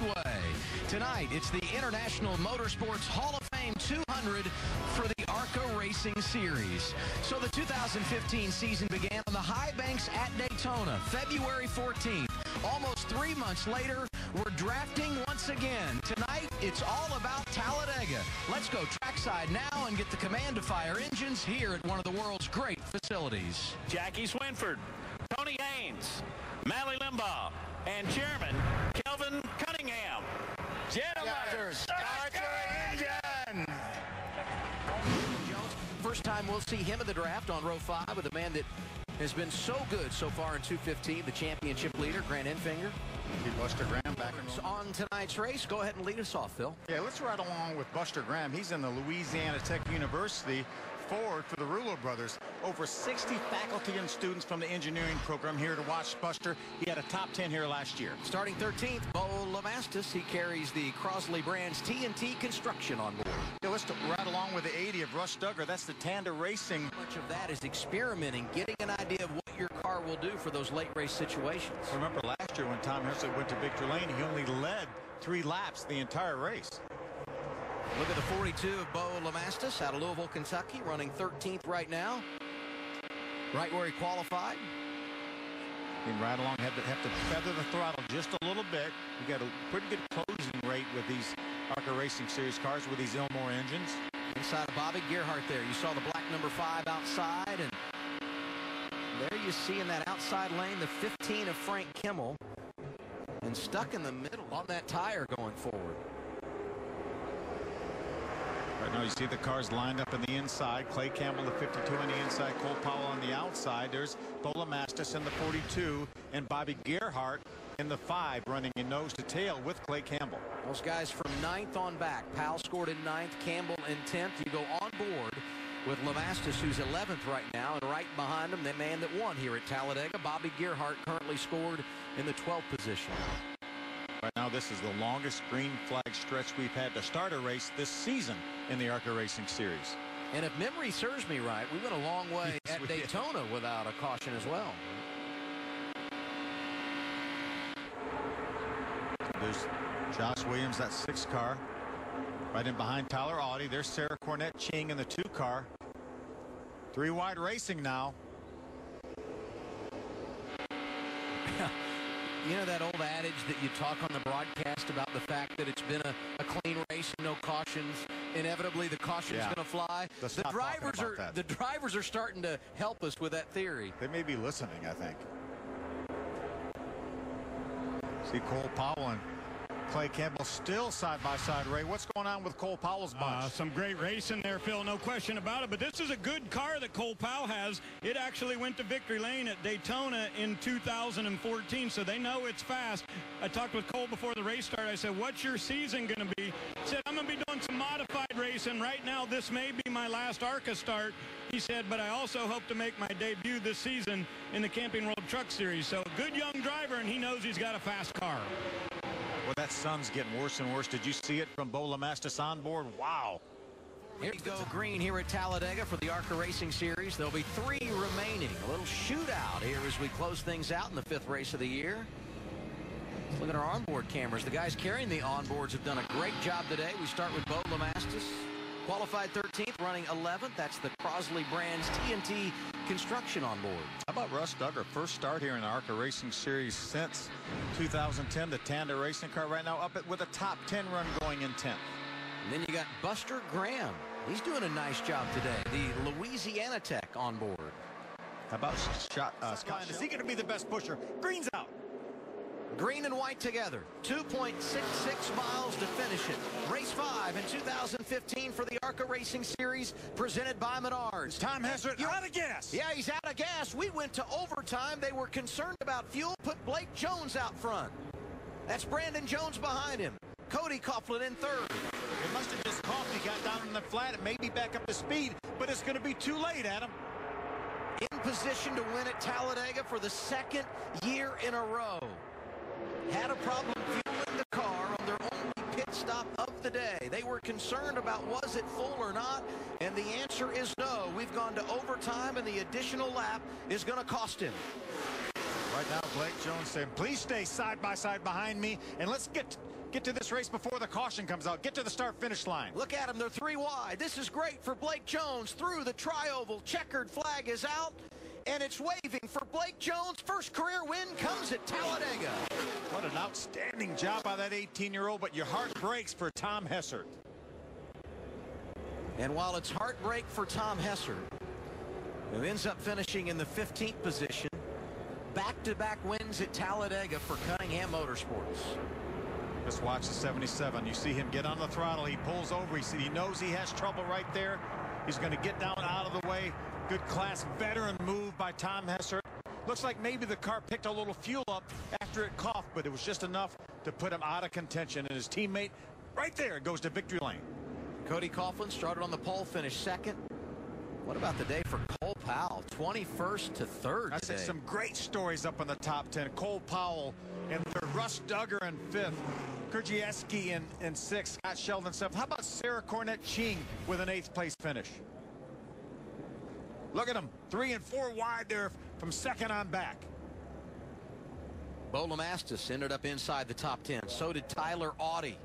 Speedway. Tonight, it's the International Motorsports Hall of Fame 200 for the ARCA Racing Series. So the 2015 season began on the high banks at Daytona, February 14th. Almost 3 months later, we're drafting once again. Tonight, it's all about Talladega. Let's go trackside now and get the command to fire engines here at one of the world's great facilities. Jackie Swinford, Tony Haynes, Mally Limbaugh, and Chairman Kelvin Cunningham. Gentlemen, start your engines! First time we'll see him at the draft on row 5 with a man that has been so good so far in 215, the championship leader, Grant Enfinger. Buster Graham back on tonight's race. Go ahead and lead us off, Phil. Yeah, let's ride along with Buster Graham. He's in the Louisiana Tech University forward for the Rulo brothers. Over 60 faculty and students from the engineering program here to watch Buster. He had a top 10 here last year. Starting 13th, Bo Lemastus. He carries the Crosley Brands TNT Construction on board. Yeah, let's ride along with the 80 of Russ Duggar. That's the Tanda Racing. Much of that is experimenting, getting an idea of what your car will do for those late race situations. Remember last year when Tom Herschel went to Victory Lane, he only led 3 laps the entire race. Look at the 42 of Bo Lemastus out of Louisville, Kentucky, running 13th right now. Right where he qualified. You can ride along, have to feather the throttle just a little bit. You got a pretty good closing rate with these ARCA Racing Series cars with these Ilmor engines. Inside of Bobby Gerhardt there. You saw the black number 5 outside, and there you see in that outside lane the 15 of Frank Kimmel, and stuck in the middle on that tire going forward. Right now you see the cars lined up in the inside. Clay Campbell, the 52 on the inside. Cole Powell on the outside. There's Bo Lemastus in the 42 and Bobby Gerhardt in the 5 running in nose to tail with Clay Campbell. Those guys from 9th on back. Powell scored in 9th, Campbell in 10th. You go on board with Lemastus, who's 11th right now, and right behind him, the man that won here at Talladega, Bobby Gerhardt, currently scored in the 12th position. Right now, this is the longest green flag stretch we've had to start a race this season in the ARCA Racing Series. And if memory serves me right, we went a long way at Daytona without a caution as well. There's Josh Williams, that 6 car. Right in behind Tyler Audie. There's Sarah Cornett Ching in the 2 car. 3 wide racing now. You know that old adage that you talk on the broadcast about the fact that it's been a clean race, no cautions. Inevitably, the caution's going to fly. The drivers are starting to help us with that theory. They may be listening, I think. See Cole Powell and Clay Campbell still side-by-side. Ray, what's going on with Cole Powell's bunch? Some great racing there, Phil, no question about it. But this is a good car that Cole Powell has. It actually went to victory lane at Daytona in 2014, so they know it's fast. I talked with Cole before the race started. I said, what's your season going to be? He said, I'm going to be doing some modified racing. Right now, this may be my last ARCA start. He said, but I also hope to make my debut this season in the Camping World Truck Series. So a good young driver, and he knows he's got a fast car. Well, that sun's getting worse and worse. Did you see it from Bo Lemastus on board? Wow. Here we go green here at Talladega for the ARCA Racing Series. There'll be 3 remaining. A little shootout here as we close things out in the 5th race of the year. Let's look at our onboard cameras. The guys carrying the onboards have done a great job today. We start with Bo Lemastus. Qualified 13th, running 11th. That's the Crosley Brands TNT Construction on board. How about Russ Duggar? First start here in the ARCA Racing Series since 2010. The Tanda Racing car right now up with a top 10 run going in 10th. And then you got Buster Graham. He's doing a nice job today. The Louisiana Tech on board. How about Scott? Is he going to be the best pusher? Green's out. Green and white together. 2.66 miles to finish it. Race 5 in 2015 for the ARCA Racing Series presented by Menards. Tom Hessert, you're out of gas. Yeah, he's out of gas. We went to overtime. They were concerned about fuel. Put Blake Jones out front. That's Brandon Jones behind him. Cody Coughlin in 3rd. It must have just coughed. He got down in the flat and maybe back up to speed, but it's going to be too late, Adam. In position to win at Talladega for the 2nd year in a row. Had a problem fueling the car on their only pit stop of the day. They were concerned about was it full or not, and the answer is no. We've gone to overtime, and the additional lap is going to cost him. Right now, Blake Jones saying, please stay side by side behind me, and let's get to this race before the caution comes out. Get to the start-finish line. Look at them. They're 3 wide. This is great for Blake Jones. Through the tri-oval. Checkered flag is out, and it's waving for Blake Jones. First career win comes at Talladega. What an outstanding job by that 18-year-old, but your heart breaks for Tom Hessert. And while it's heartbreak for Tom Hessert, who ends up finishing in the 15th position, back-to-back wins at Talladega for Cunningham Motorsports. Just watch the 77. You see him get on the throttle. He pulls over. He knows he has trouble right there. He's going to get down out of the way. Good class veteran move by Tom Hessert. Looks like maybe the car picked a little fuel up after it coughed, but it was just enough to put him out of contention. And his teammate right there goes to victory lane. Cody Coughlin started on the pole, finished second. What about the day for Cole Powell? 21st to 3rd I see today. some great stories up in the top 10. Cole Powell in 3rd, Russ Duggar in 5th, Krajewski in 6th, Scott Sheldon 7th. How about Sarah Cornette Ching with an 8th place finish? Look at them, 3 and 4 wide there from second on back. Lemastus ended up inside the top 10. So did Tyler Audie.